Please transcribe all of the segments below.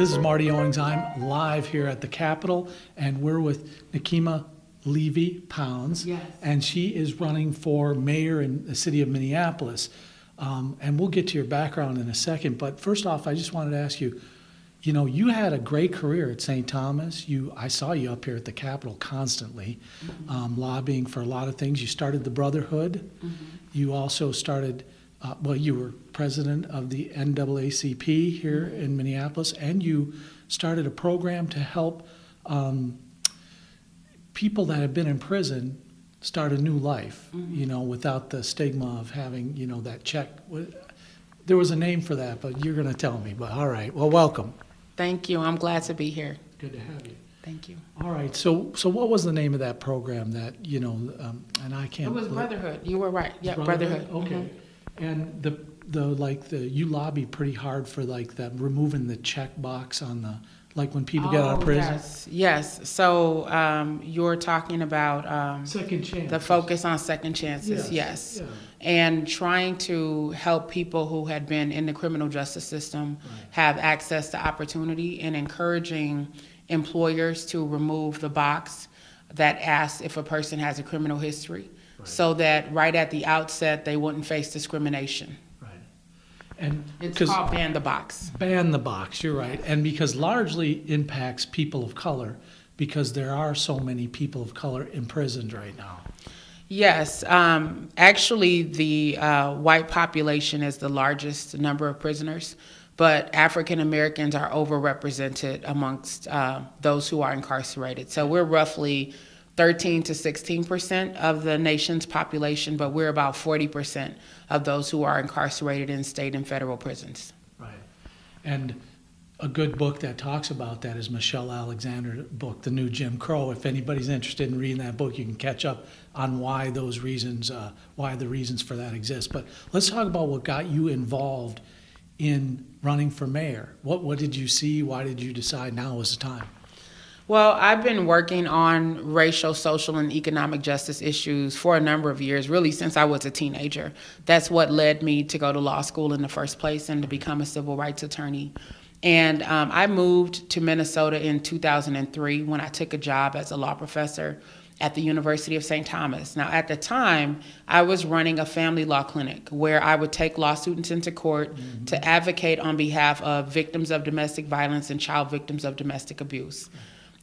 This is Marty Owings. I'm live here at the Capitol, and we're with Nekima Levy-Pounds. Yes. And she is running for mayor in the city of Minneapolis. And we'll get to your background in a second. But first off, I just wanted to ask you, you know, you had a great career at St. Thomas. I saw you up here at the Capitol constantly, lobbying for a lot of things. You started the Brotherhood. You also started, you were president of the NAACP here in Minneapolis, and you started a program to help people that have been in prison start a new life, you know, without the stigma of having, you know, that check. There was a name for that, but you're going to tell me. But all right, well, welcome. Thank you. I'm glad to be here. Good to have you. Thank you. All right, so what was the name of that program that, you know, and I can't. It was Brotherhood. You were right. Yeah, Brotherhood. Okay. And you lobbied pretty hard for like that, removing the check box on the, like when people get out of prison. Yes. So you're talking about Second chance. the focus on second chances. Yes. Yeah. And trying to help people who had been in the criminal justice system have access to opportunity, and encouraging employers to remove the box that asks if a person has a criminal history, so that right at the outset they wouldn't face discrimination. And it's called Ban the Box. Ban the Box, you're right. And because largely impacts people of color, because there are so many people of color imprisoned right now. Yes. Actually, the white population is the largest number of prisoners, but African Americans are overrepresented amongst those who are incarcerated. So we're roughly 13 to 16% of the nation's population, but we're about 40% of those who are incarcerated in state and federal prisons. Right. And a good book that talks about that is Michelle Alexander's book, The New Jim Crow. If anybody's interested in reading that book, you can catch up on why those reasons, why the reasons for that exist. But let's talk about what got you involved in running for mayor. What did you see? Why did you decide now was the time? Well, I've been working on racial, social, and economic justice issues for a number of years, really since I was a teenager. That's what led me to go to law school in the first place and to become a civil rights attorney. And I moved to Minnesota in 2003 when I took a job as a law professor at the University of St. Thomas. Now, at the time, I was running a family law clinic where I would take law students into court to advocate on behalf of victims of domestic violence and child victims of domestic abuse.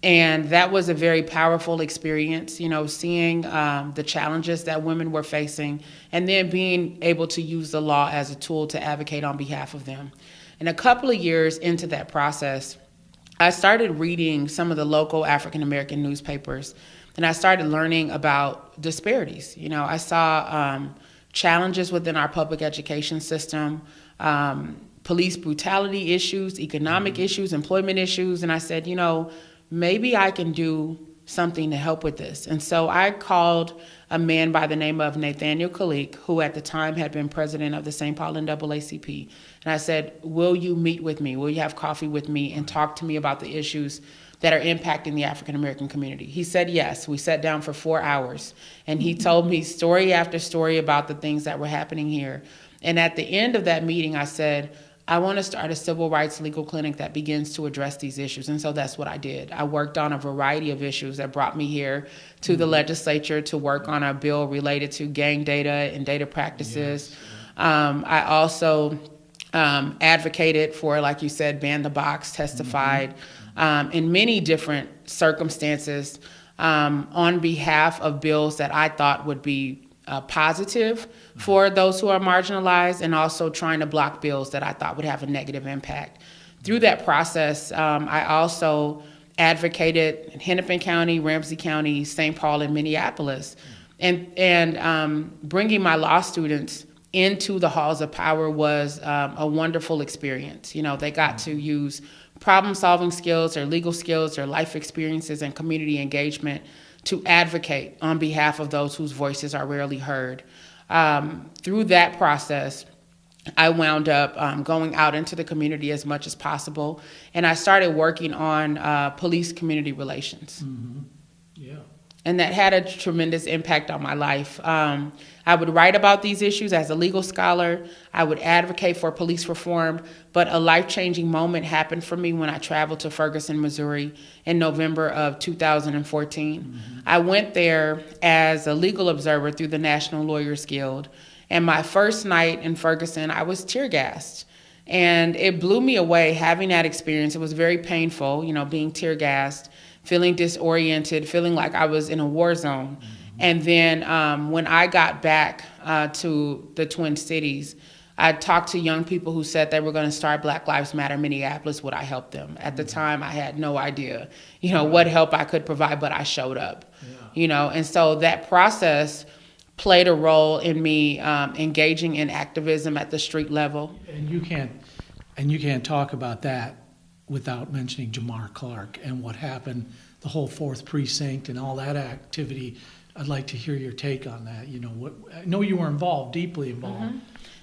And that was a very powerful experience, you know, seeing the challenges that women were facing, and then being able to use the law as a tool to advocate on behalf of them. And a couple of years into that process, I started reading some of the local African American newspapers, and I started learning about disparities. You know, I saw challenges within our public education system, police brutality issues, economic issues, employment issues, and I said, you know, maybe I can do something to help with this. And so I called a man by the name of Nathaniel Kalik, who at the time had been president of the St. Paul NAACP. And I said, will you meet with me? Will you have coffee with me and talk to me about the issues that are impacting the African American community? He said yes. We sat down for 4 hours, and he told me story after story about the things that were happening here. And at the end of that meeting, I said, I want to start a civil rights legal clinic that begins to address these issues. And so that's what I did. I worked on a variety of issues that brought me here to the legislature to work on a bill related to gang data and data practices. I also advocated for, like you said, Ban the Box, testified in many different circumstances on behalf of bills that I thought would be positive for those who are marginalized, and also trying to block bills that I thought would have a negative impact. Through that process, I also advocated in Hennepin County, Ramsey County, St. Paul, and Minneapolis. And bringing my law students into the halls of power was a wonderful experience. You know, they got to use problem-solving skills, their legal skills, their life experiences, and community engagement to advocate on behalf of those whose voices are rarely heard. Through that process, I wound up going out into the community as much as possible, and I started working on police community relations. and that had a tremendous impact on my life. I would write about these issues as a legal scholar. I would advocate for police reform, but a life-changing moment happened for me when I traveled to Ferguson, Missouri in November of 2014. Mm-hmm. I went there as a legal observer through the National Lawyers Guild, and my first night in Ferguson, I was tear gassed. And it blew me away having that experience. It was very painful, being tear gassed, feeling disoriented, feeling like I was in a war zone. Mm-hmm. And then when I got back to the Twin Cities, I talked to young people who said they were going to start Black Lives Matter Minneapolis. Would I help them? At the time, I had no idea, what help I could provide, but I showed up, And so that process played a role in me engaging in activism at the street level. And you can't talk about that without mentioning Jamar Clark and what happened, the whole 4th Precinct and all that activity. I'd like to hear your take on that. I know you were involved, deeply involved. Mm-hmm.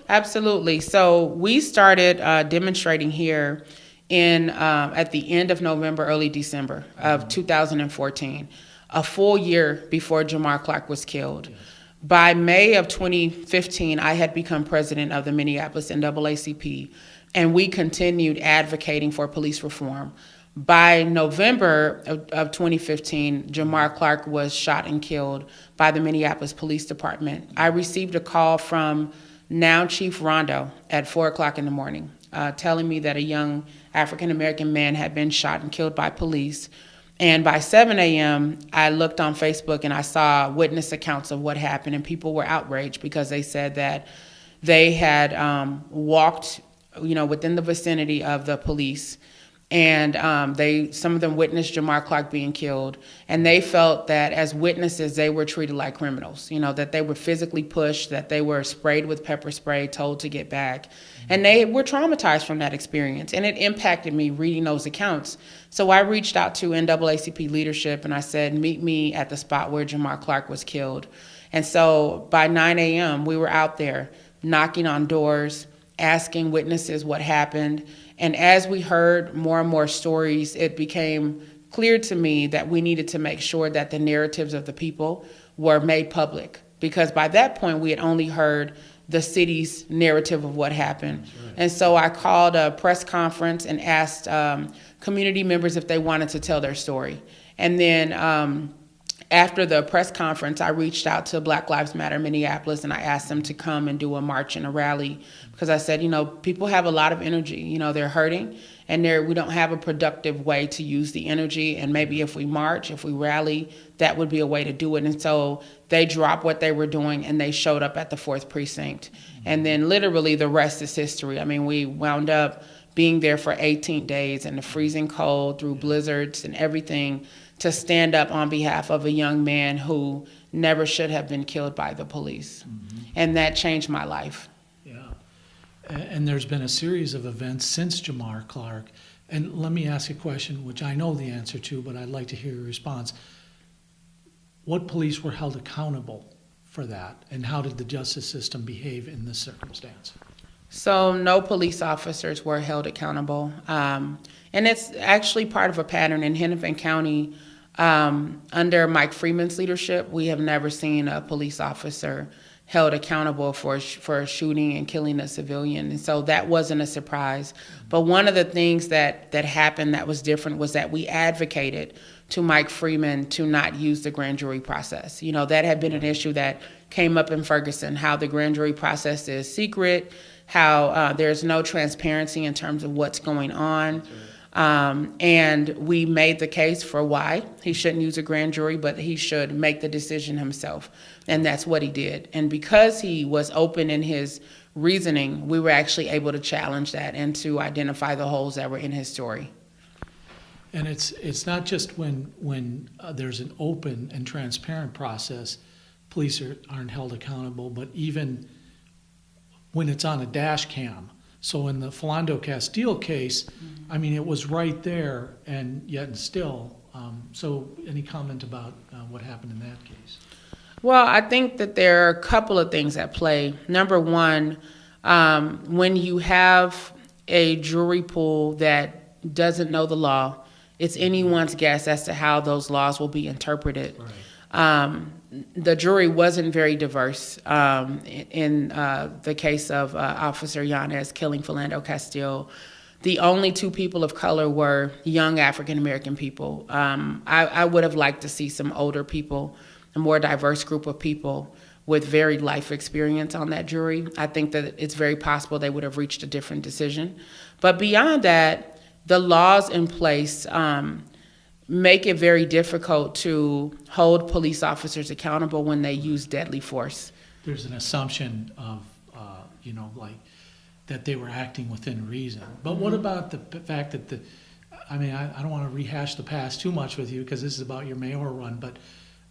Absolutely. So we started demonstrating here at the end of November, early December of 2014, a full year before Jamar Clark was killed. Yes. By May of 2015, I had become president of the Minneapolis NAACP, and we continued advocating for police reform. By November of 2015, Jamar Clark was shot and killed by the Minneapolis Police Department. I received a call from now Chief Rondo at 4 o'clock in the morning, telling me that a young African-American man had been shot and killed by police. And by 7 a.m., I looked on Facebook and I saw witness accounts of what happened, and people were outraged because they said that they had walked, within the vicinity of the police, and some of them witnessed Jamar Clark being killed, and they felt that as witnesses they were treated like criminals, that they were physically pushed, that they were sprayed with pepper spray, told to get back, and they were traumatized from that experience, and it impacted me reading those accounts. So I reached out to NAACP leadership and I said, meet me at the spot where Jamar Clark was killed. And so by 9 a.m. we were out there knocking on doors, asking witnesses what happened. And as we heard more and more stories, it became clear to me that we needed to make sure that the narratives of the people were made public. Because by that point, we had only heard the city's narrative of what happened. Right. And so I called a press conference and asked community members if they wanted to tell their story. And then after the press conference, I reached out to Black Lives Matter Minneapolis and I asked them to come and do a march and a rally, because I said, people have a lot of energy, they're hurting, and we don't have a productive way to use the energy, and maybe if we march, if we rally, that would be a way to do it. And so they dropped what they were doing and they showed up at the 4th Precinct. And then literally the rest is history. I mean, we wound up being there for 18 days in the freezing cold, through blizzards and everything, to stand up on behalf of a young man who never should have been killed by the police. Mm-hmm. And that changed my life. Yeah. And there's been a series of events since Jamar Clark. And let me ask a question, which I know the answer to, but I'd like to hear your response. What police were held accountable for that? And how did the justice system behave in this circumstance? So no police officers were held accountable. And it's actually part of a pattern in Hennepin County. Under Mike Freeman's leadership, we have never seen a police officer held accountable for shooting and killing a civilian. And so that wasn't a surprise. But one of the things that happened that was different was that we advocated to Mike Freeman to not use the grand jury process. That had been an issue that came up in Ferguson, how the grand jury process is secret, how there's no transparency in terms of what's going on. And we made the case for why he shouldn't use a grand jury, but he should make the decision himself. And that's what he did. And because he was open in his reasoning, we were actually able to challenge that and to identify the holes that were in his story. And it's not just when there's an open and transparent process, police aren't held accountable, but even when it's on a dash cam. So in the Philando Castile case, I mean, it was right there, and yet and still. So any comment about what happened in that case? Well, I think that there are a couple of things at play. Number one, when you have a jury pool that doesn't know the law, it's anyone's guess as to how those laws will be interpreted. Right. The jury wasn't very diverse in the case of Officer Yanez killing Philando Castile. The only two people of color were young African-American people. I would have liked to see some older people, a more diverse group of people with varied life experience on that jury. I think that it's very possible they would have reached a different decision. But beyond that, the laws in place make it very difficult to hold police officers accountable when they use deadly force. There's an assumption of, that they were acting within reason. But what about the fact that I don't want to rehash the past too much with you because this is about your mayoral run, but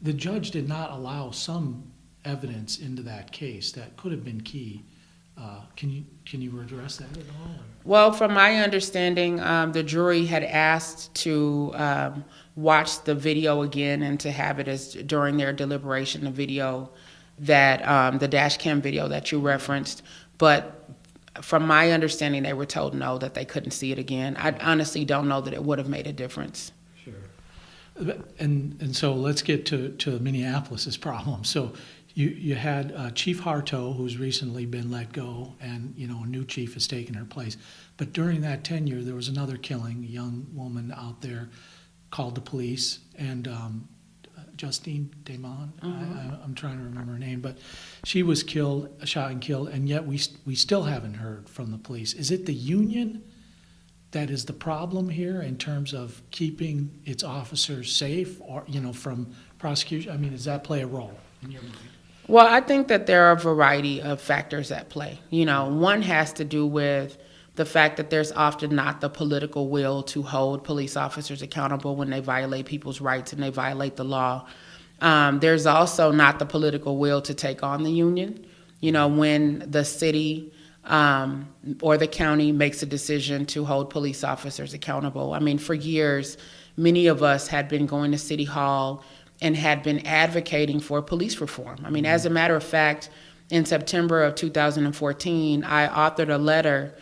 the judge did not allow some evidence into that case that could have been key. Can you address that at all? Well, from my understanding, the jury had asked to watch the video again and to have it as during their deliberation, the video that the dash cam video that you referenced. But from my understanding, they were told no, that they couldn't see it again. I honestly don't know that it would have made a difference. Sure. And so let's get to Minneapolis's problem. So you had Chief Harto, who's recently been let go, and a new chief has taken her place. But during that tenure, there was another killing. A young woman out there called the police, and Justine Damon, I'm trying to remember her name, but she was shot and killed, and yet we still haven't heard from the police. Is it the union that is the problem here in terms of keeping its officers safe, or from prosecution? Does that play a role in your mind? Well, I think that there are a variety of factors at play. One has to do with the fact that there's often not the political will to hold police officers accountable when they violate people's rights and they violate the law. There's also not the political will to take on the union. When the city or the county makes a decision to hold police officers accountable. For years, many of us had been going to City Hall and had been advocating for police reform. As a matter of fact, in September of 2014, I authored a letter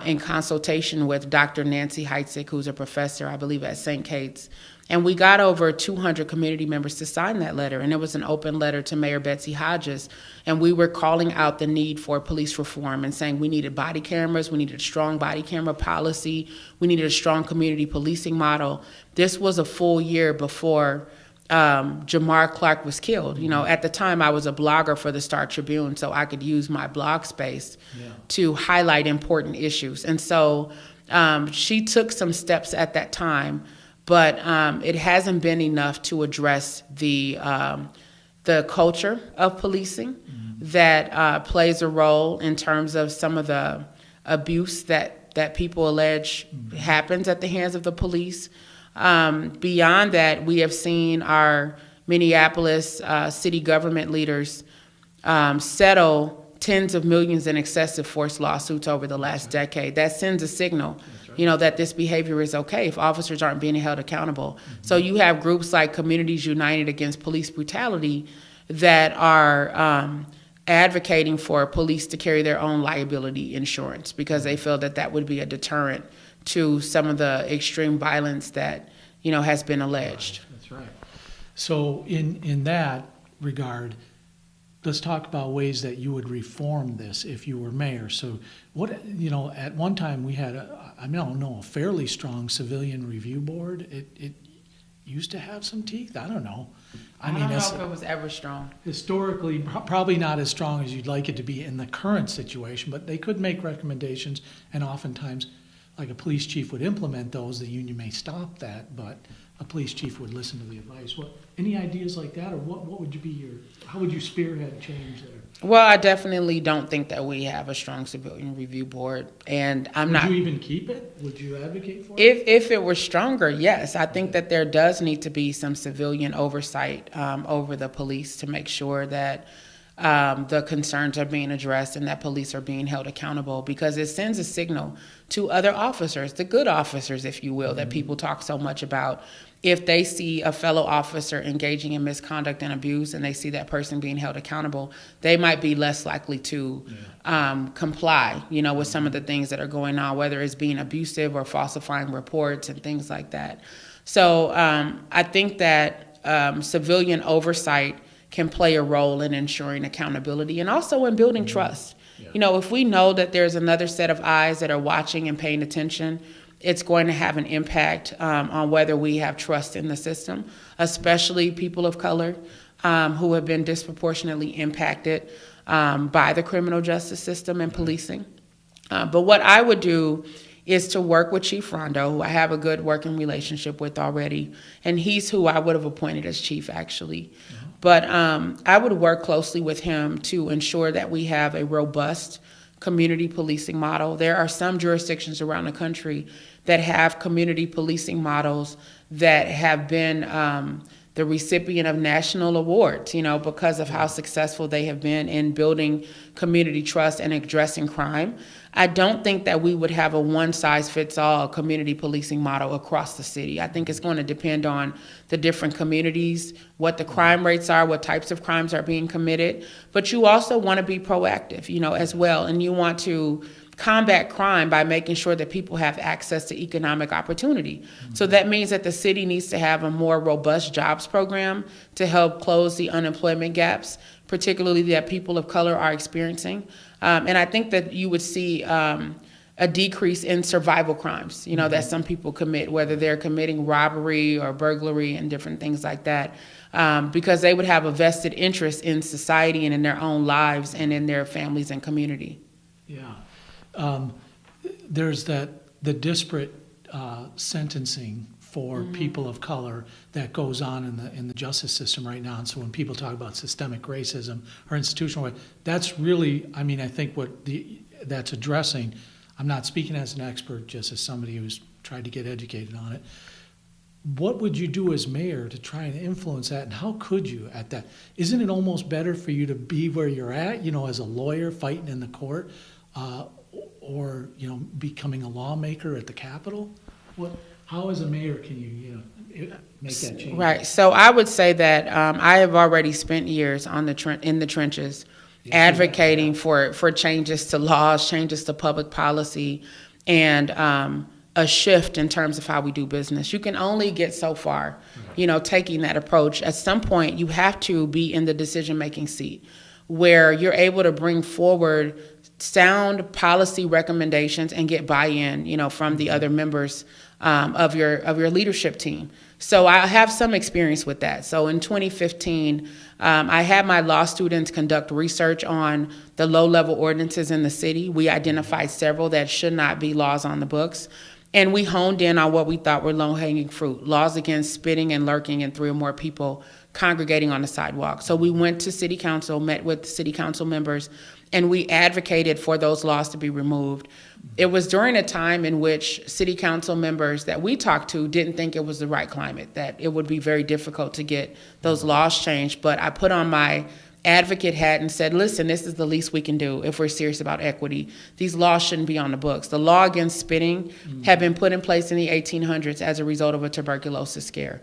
in consultation with Dr. Nancy Heitzig, who's a professor, I believe, at St. Kate's. And we got over 200 community members to sign that letter. And it was an open letter to Mayor Betsy Hodges. And we were calling out the need for police reform and saying we needed body cameras, we needed a strong body camera policy, we needed a strong community policing model. This was a full year before Jamar Clark was killed. At the time I was a blogger for the Star Tribune, so I could use my blog space to highlight important issues. And so she took some steps at that time, but it hasn't been enough to address the culture of policing that plays a role in terms of some of the abuse that people allege happens at the hands of the police. Beyond that, we have seen our Minneapolis city government leaders settle tens of millions in excessive force lawsuits over the last decade. That sends a signal, that this behavior is okay if officers aren't being held accountable. So you have groups like Communities United Against Police Brutality that are advocating for police to carry their own liability insurance because they feel that would be a deterrent to some of the extreme violence that has been alleged. That's right. So in that regard, let's talk about ways that you would reform this if you were mayor. So what at one time we had a fairly strong civilian review board. It used to have some teeth. I don't know. I don't know if it was ever strong. Historically, probably not as strong as you'd like it to be in the current situation, but they could make recommendations, and oftentimes like a police chief would implement those. The union may stop that, but a police chief would listen to the advice. Any ideas like that, or what would how would you spearhead change there? Well, I definitely don't think that we have a strong civilian review board, and Would you even keep it? Would you advocate for it? If it were stronger, yes. I think that there does need to be some civilian oversight over the police to make sure that the concerns are being addressed and that police are being held accountable, because it sends a signal to other officers, the good officers, if you will, that people talk so much about. If they see a fellow officer engaging in misconduct and abuse and they see that person being held accountable, they might be less likely to comply, with some of the things that are going on, whether it's being abusive or falsifying reports and things like that. So I think that civilian oversight can play a role in ensuring accountability and also in building trust. Yeah. You know, if we know that there's another set of eyes that are watching and paying attention, it's going to have an impact on whether we have trust in the system, especially people of color who have been disproportionately impacted by the criminal justice system and policing. But what I would do is to work with Chief Rondo, who I have a good working relationship with already, and he's who I would have appointed as chief, actually. Mm-hmm. But I would work closely with him to ensure that we have a robust community policing model. There are some jurisdictions around the country that have community policing models that have been the recipient of national awards, you know, because of how successful they have been in building community trust and addressing crime. I don't think that we would have a one-size-fits-all community policing model across the city. I think it's going to depend on the different communities, what the crime rates are, what types of crimes are being committed. But you also want to be proactive, you know, as well, and you want to combat crime by making sure that people have access to economic opportunity. Mm-hmm. So that means that the city needs to have a more robust jobs program to help close the unemployment gaps, particularly that people of color are experiencing. And I think that you would see a decrease in survival crimes, you know, that some people commit, whether they're committing robbery or burglary and different things like that, because they would have a vested interest in society and in their own lives and in their families and community. Yeah. There's the disparate sentencing for people of color that goes on in the justice system right now. And so when people talk about systemic racism or institutional, that's really, I mean, I think that's addressing. I'm not speaking as an expert, just as somebody who's tried to get educated on it. What would you do as mayor to try and influence that, and how could you at that? Isn't it almost better for you to be where you're at, you know, as a lawyer fighting in the court, or, you know, becoming a lawmaker at the Capitol? How as a mayor can you make that change? Right. So I would say that I have already spent years in the trenches, advocating for changes to laws, changes to public policy, and a shift in terms of how we do business. You can only get so far, you know, taking that approach. At some point, you have to be in the decision-making seat where you're able to bring forward sound policy recommendations and get buy-in, you know, from the other members of your leadership team. So I have some experience with that. So in 2015, I had my law students conduct research on the low-level ordinances in the city. We identified several that should not be laws on the books. And we honed in on what we thought were low-hanging fruit, laws against spitting and lurking and 3 or more people congregating on the sidewalk. So we went to city council, met with city council members, and we advocated for those laws to be removed. It was during a time in which city council members that we talked to didn't think it was the right climate, that it would be very difficult to get those laws changed. But I put on my advocate hat and said, listen, this is the least we can do if we're serious about equity. These laws shouldn't be on the books. The law against spitting had been put in place in the 1800s as a result of a tuberculosis scare.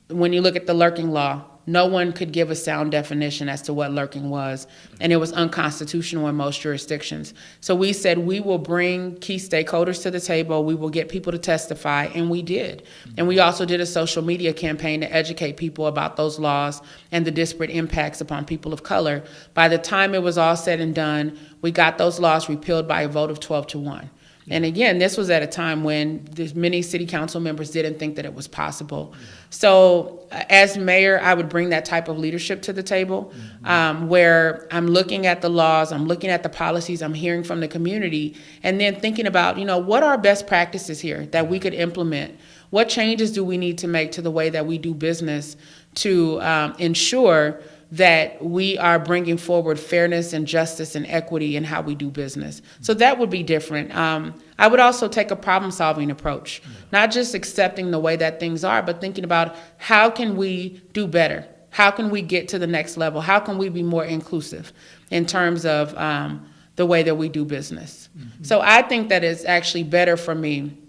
When you look at the lurking law, no one could give a sound definition as to what lurking was, and it was unconstitutional in most jurisdictions. So we said we will bring key stakeholders to the table, we will get people to testify, and we did. And we also did a social media campaign to educate people about those laws and the disparate impacts upon people of color. By the time it was all said and done, we got those laws repealed by a vote of 12-1. And again, this was at a time when many city council members didn't think that it was possible. So as mayor, I would bring that type of leadership to the table, where I'm looking at the laws, I'm looking at the policies, I'm hearing from the community, and then thinking about, you know, what are best practices here that we could implement? What changes do we need to make to the way that we do business to ensure that we are bringing forward fairness and justice and equity in how we do business? So that would be different. I would also take a problem-solving approach, not just accepting the way that things are, but thinking about how can we do better? How can we get to the next level? How can we be more inclusive in terms of the way that we do business? So I think that it's actually better for me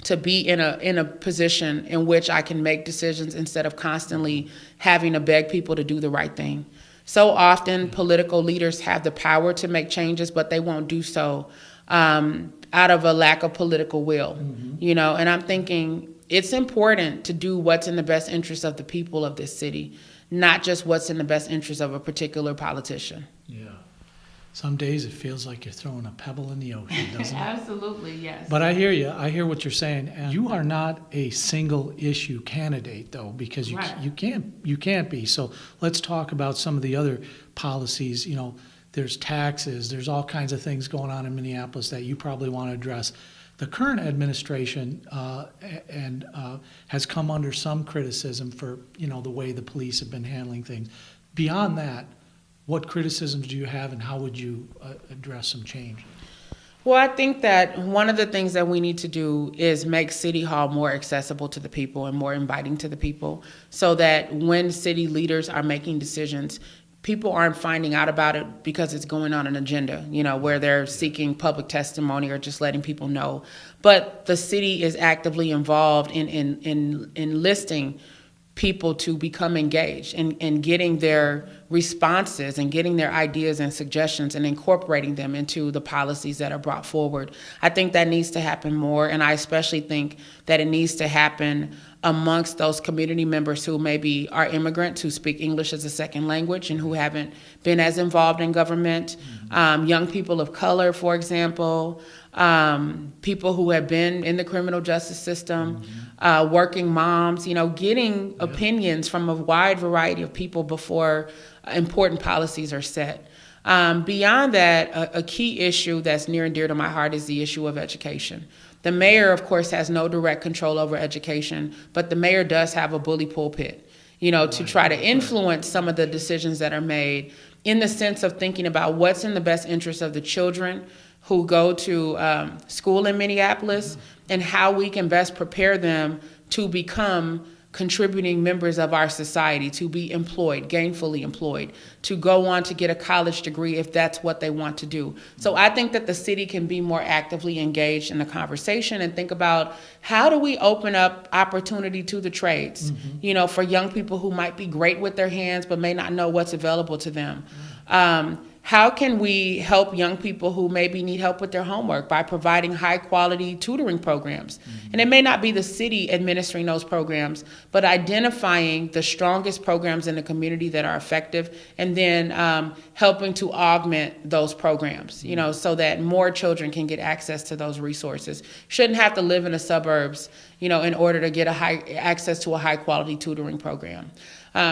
to be in a position in which I can make decisions instead of constantly having to beg people to do the right thing. So often political leaders have the power to make changes, but they won't do so out of a lack of political will, you know, and I'm thinking it's important to do what's in the best interest of the people of this city, not just what's in the best interest of a particular politician. Yeah. Some days it feels like you're throwing a pebble in the ocean, doesn't it? Absolutely, yes. But I hear you. I hear what you're saying. And you are not a single issue candidate, though, because you can't be. So let's talk about some of the other policies. You know, there's taxes. There's all kinds of things going on in Minneapolis that you probably want to address. The current administration has come under some criticism for, you know, the way the police have been handling things. Beyond that, what criticisms do you have, and how would you address some change? Well, I think that one of the things that we need to do is make City Hall more accessible to the people and more inviting to the people, so that when city leaders are making decisions, people aren't finding out about it because it's going on an agenda, you know, where they're seeking public testimony or just letting people know. But the city is actively involved in enlisting people to become engaged and getting their responses and getting their ideas and suggestions and incorporating them into the policies that are brought forward. I think that needs to happen more, and I especially think that it needs to happen amongst those community members who maybe are immigrants, who speak English as a second language and who haven't been as involved in government, young people of color, for example, people who have been in the criminal justice system, working moms, you know, getting opinions from a wide variety of people before important policies are set. Beyond that, a key issue that's near and dear to my heart is the issue of education. The mayor, of course, has no direct control over education, but the mayor does have a bully pulpit, you know, to try to influence some of the decisions that are made in the sense of thinking about what's in the best interest of the children who go to school in Minneapolis and how we can best prepare them to become contributing members of our society, to be employed, gainfully employed, to go on to get a college degree if that's what they want to do. So I think that the city can be more actively engaged in the conversation and think about how do we open up opportunity to the trades, you know, for young people who might be great with their hands but may not know what's available to them. How can we help young people who maybe need help with their homework by providing high quality tutoring programs? And it may not be the city administering those programs, but identifying the strongest programs in the community that are effective and then helping to augment those programs, you know, so that more children can get access to those resources. Shouldn't have to live in the suburbs, you know, in order to get access to a high quality tutoring program.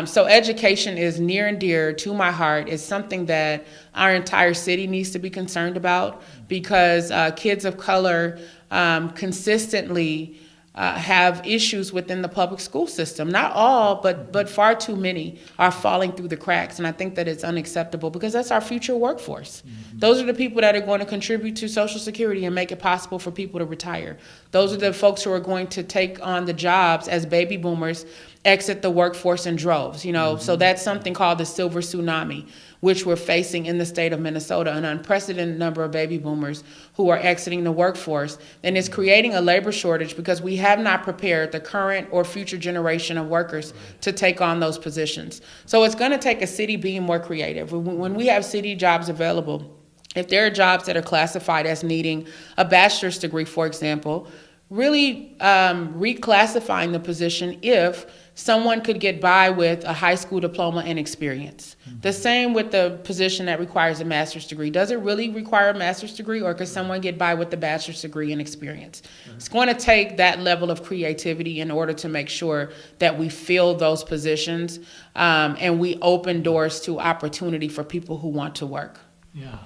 So education is near and dear to my heart. It's something that our entire city needs to be concerned about because kids of color consistently have issues within the public school system. Not all, but far too many are falling through the cracks. And I think that it's unacceptable because that's our future workforce. Those are the people that are going to contribute to Social Security and make it possible for people to retire. Those are the folks who are going to take on the jobs as baby boomers exit the workforce in droves, you know. So that's something called the silver tsunami, which we're facing in the state of Minnesota, an unprecedented number of baby boomers who are exiting the workforce. And it's creating a labor shortage because we have not prepared the current or future generation of workers to take on those positions. So it's going to take a city being more creative. When we have city jobs available, if there are jobs that are classified as needing a bachelor's degree, for example, really reclassifying the position if someone could get by with a high school diploma and experience. The same with the position that requires a master's degree. Does it really require a master's degree, or could someone get by with the bachelor's degree and experience? It's going to take that level of creativity in order to make sure that we fill those positions and we open doors to opportunity for people who want to work. Yeah.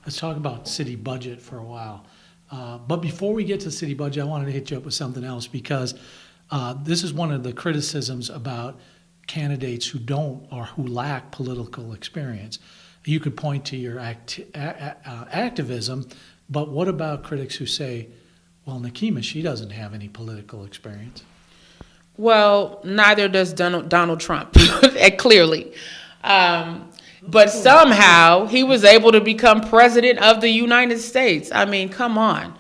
Let's talk about city budget for a while. But before we get to city budget, I wanted to hit you up with something else because this is one of the criticisms about candidates who don't or who lack political experience. You could point to your activism, but what about critics who say, well, Nekima, she doesn't have any political experience? Well, neither does Donald Trump, clearly. But somehow he was able to become president of the United States. I mean, come on.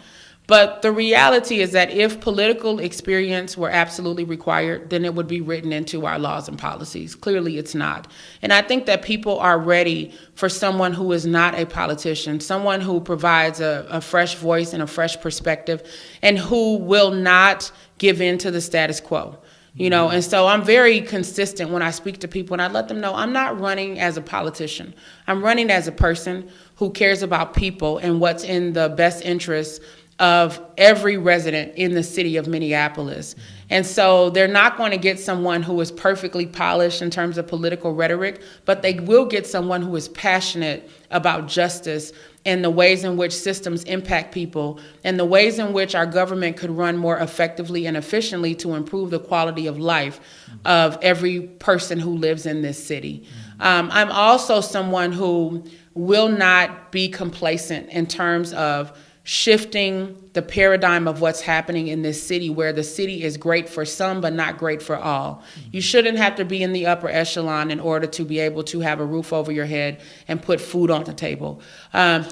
But the reality is that if political experience were absolutely required, then it would be written into our laws and policies. Clearly, it's not. And I think that people are ready for someone who is not a politician, someone who provides a fresh voice and a fresh perspective, and who will not give in to the status quo. And so I'm very consistent when I speak to people, and I let them know I'm not running as a politician. I'm running as a person who cares about people and what's in the best interest of every resident in the city of Minneapolis. And so they're not going to get someone who is perfectly polished in terms of political rhetoric, but they will get someone who is passionate about justice and the ways in which systems impact people and the ways in which our government could run more effectively and efficiently to improve the quality of life of every person who lives in this city. I'm also someone who will not be complacent in terms of shifting the paradigm of what's happening in this city, where the city is great for some but not great for all. You shouldn't have to be in the upper echelon in order to be able to have a roof over your head and put food on the table,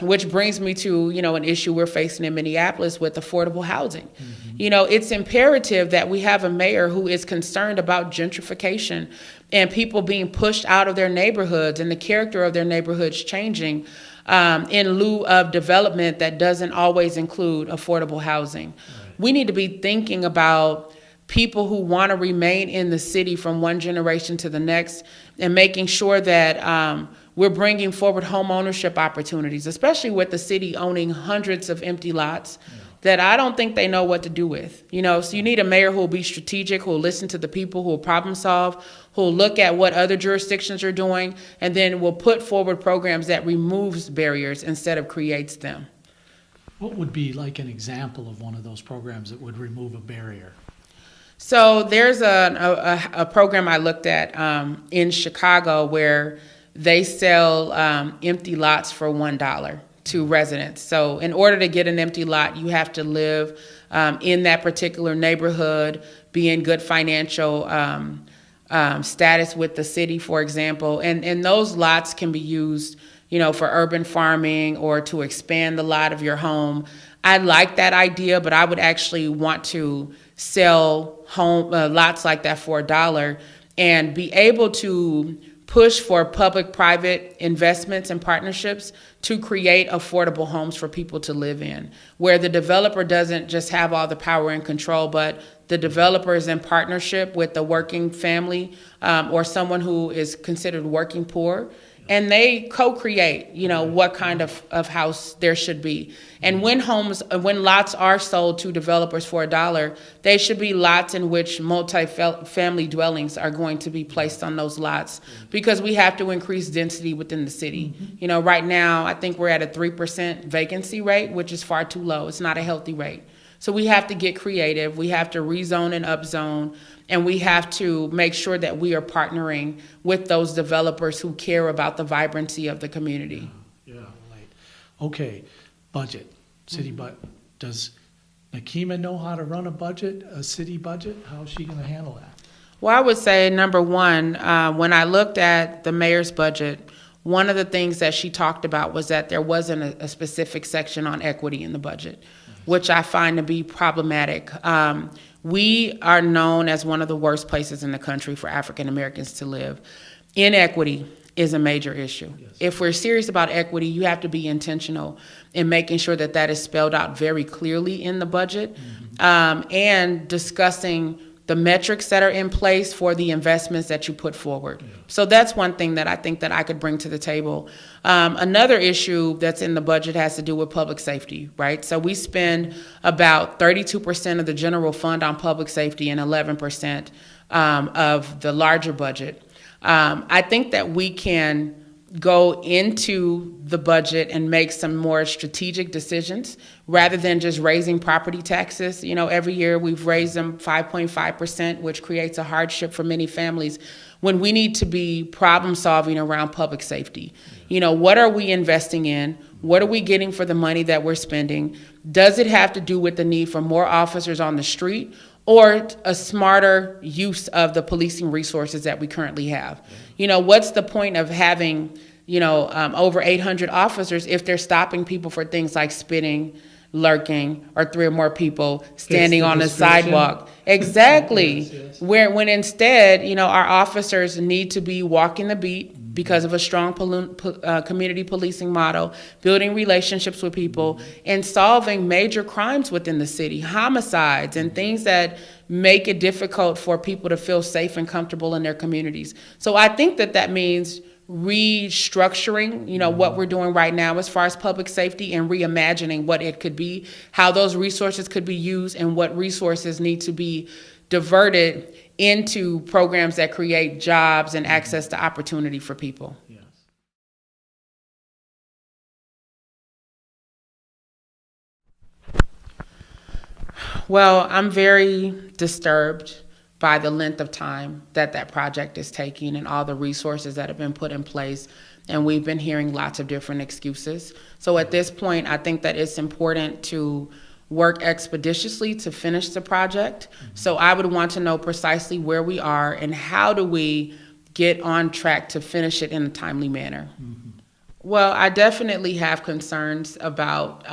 which brings me to an issue we're facing in Minneapolis with affordable housing. It's imperative that we have a mayor who is concerned about gentrification and people being pushed out of their neighborhoods and the character of their neighborhoods changing in lieu of development that doesn't always include affordable housing. Right. We need to be thinking about people who want to remain in the city from one generation to the next and making sure that we're bringing forward home ownership opportunities, especially with the city owning hundreds of empty lots that I don't think they know what to do with. So you need a mayor who will be strategic, who will listen to the people, who will problem solve, who will look at what other jurisdictions are doing, and then will put forward programs that removes barriers instead of creates them. What would be like an example of one of those programs that would remove a barrier? So there's a program I looked at in Chicago where they sell empty lots for $1 to residents. So in order to get an empty lot, you have to live in that particular neighborhood, be in good financial status with the city, for example. And those lots can be used, for urban farming or to expand the lot of your home. I like that idea, but I would actually want to sell lots like that for $1 and be able to push for public-private investments and partnerships to create affordable homes for people to live in, where the developer doesn't just have all the power and control, but the developer is in partnership with the working family or someone who is considered working poor. And they co-create, what kind of house there should be. And when lots are sold to developers for $1, they should be lots in which multi-family dwellings are going to be placed on those lots, because we have to increase density within the city. Right now, I think we're at a 3% vacancy rate, which is far too low. It's not a healthy rate. So we have to get creative. We have to rezone and upzone. And we have to make sure that we are partnering with those developers who care about the vibrancy of the community. Yeah, right. Okay, budget, city budget. Does Nekima know how to run a city budget? How is she going to handle that? Well, I would say, number one, when I looked at the mayor's budget, one of the things that she talked about was that there wasn't a specific section on equity in the budget, which I find to be problematic. We are known as one of the worst places in the country for African Americans to live. Inequity is a major issue. Yes. If we're serious about equity, you have to be intentional in making sure that that is spelled out very clearly in the budget, and discussing the metrics that are in place for the investments that you put forward. Yeah. So that's one thing that I think that I could bring to the table. Another issue that's in the budget has to do with public safety, right? So we spend about 32% of the general fund on public safety and 11% of the larger budget. I think that we can go into the budget and make some more strategic decisions rather than just raising property taxes. Every year we've raised them 5.5%, which creates a hardship for many families, when we need to be problem solving around public safety. What are we investing in? What are we getting for the money that we're spending? Does it have to do with the need for more officers on the street, or a smarter use of the policing resources that we currently have? What's the point of having, over 800 officers if they're stopping people for things like spitting, lurking or 3 or more people standing the on the description. sidewalk. Exactly. Yes. When instead, our officers need to be walking the beat because of a strong community policing model, building relationships with people, and solving major crimes within the city, homicides and things that make it difficult for people to feel safe and comfortable in their communities. So I think that means restructuring, what we're doing right now as far as public safety, and reimagining what it could be, how those resources could be used, and what resources need to be diverted into programs that create jobs and access to opportunity for people. Yes. Well, I'm very disturbed by the length of time that project is taking and all the resources that have been put in place. And we've been hearing lots of different excuses. So at this point, I think that it's important to work expeditiously to finish the project. So I would want to know precisely where we are and how do we get on track to finish it in a timely manner. Well, I definitely have concerns about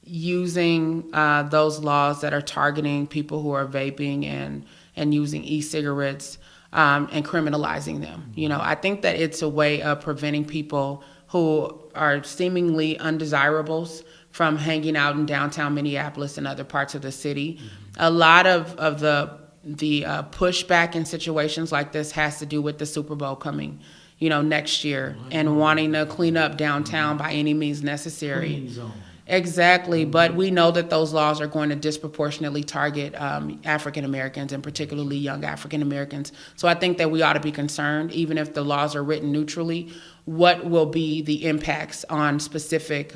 using those laws that are targeting people who are vaping and using e-cigarettes and criminalizing them. I think that it's a way of preventing people who are seemingly undesirables from hanging out in downtown Minneapolis and other parts of the city. A lot of the pushback in situations like this has to do with the Super Bowl coming, next year, and wanting to clean up downtown by any means necessary. Exactly, but we know that those laws are going to disproportionately target African Americans, and particularly young African Americans. So I think that we ought to be concerned, even if the laws are written neutrally, what will be the impacts on specific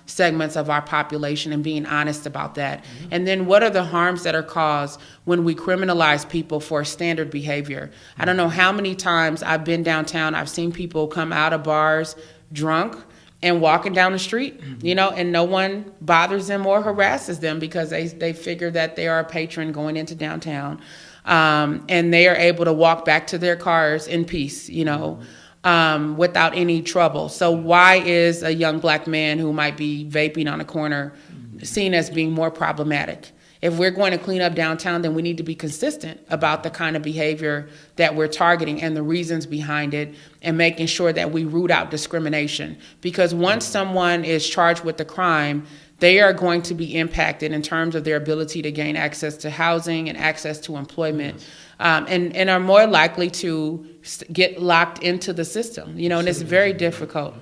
segments of our population, and being honest about that. And then what are the harms that are caused when we criminalize people for standard behavior? I don't know how many times I've been downtown, I've seen people come out of bars drunk and walking down the street, and no one bothers them or harasses them because they figure that they are a patron going into downtown, and they are able to walk back to their cars in peace, without any trouble. So why is a young black man who might be vaping on a corner seen as being more problematic? If we're going to clean up downtown, then we need to be consistent about the kind of behavior that we're targeting and the reasons behind it, and making sure that we root out discrimination. Because once someone is charged with the crime, they are going to be impacted in terms of their ability to gain access to housing and access to employment, and are more likely to get locked into the system, and it's very difficult.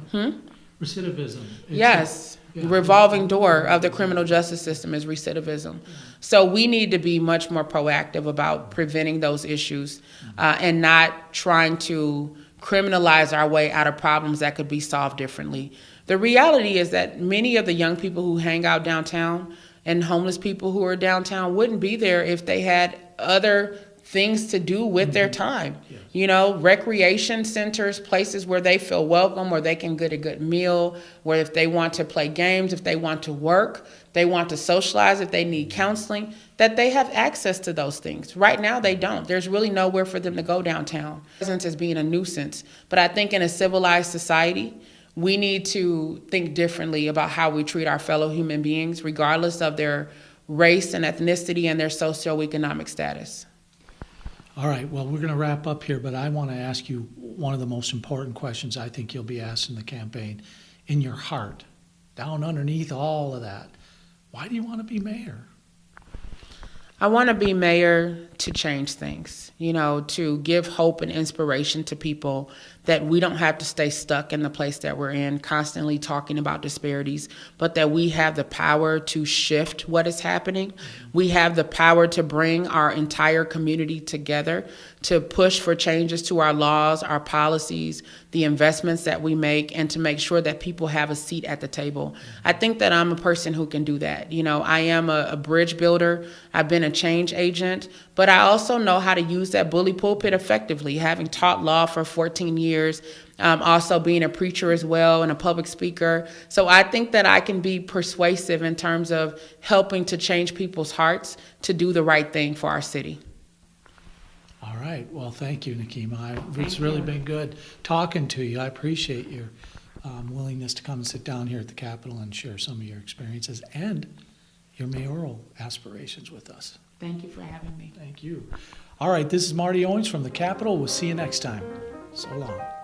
Recidivism. Yes. The revolving door of the criminal justice system is recidivism. So we need to be much more proactive about preventing those issues, and not trying to criminalize our way out of problems that could be solved differently. The reality is that many of the young people who hang out downtown and homeless people who are downtown wouldn't be there if they had other things to do with their time. Recreation centers, places where they feel welcome, where they can get a good meal, where if they want to play games, if they want to work, they want to socialize, if they need counseling, that they have access to those things. Right now, they don't. There's really nowhere for them to go downtown. Presence as being a nuisance. But I think in a civilized society, we need to think differently about how we treat our fellow human beings, regardless of their race and ethnicity and their socioeconomic status. All right, well, we're going to wrap up here, but I want to ask you one of the most important questions I think you'll be asked in the campaign. In your heart, down underneath all of that, why do you want to be mayor? I want to be mayor to change things, to give hope and inspiration to people, that we don't have to stay stuck in the place that we're in, constantly talking about disparities, but that we have the power to shift what is happening. We have the power to bring our entire community together, to push for changes to our laws, our policies, the investments that we make, and to make sure that people have a seat at the table. I think that I'm a person who can do that. I am a bridge builder. I've been a change agent, but I also know how to use that bully pulpit effectively, having taught law for 14 years, also being a preacher as well and a public speaker. So I think that I can be persuasive in terms of helping to change people's hearts to do the right thing for our city. All right. Well, thank you, Nekima. It's really been good talking to you. I appreciate willingness to come and sit down here at the Capitol and share some of your experiences and your mayoral aspirations with us. Thank you for having me. Thank you. All right, this is Marty Owings from the Capitol. We'll see you next time. So long.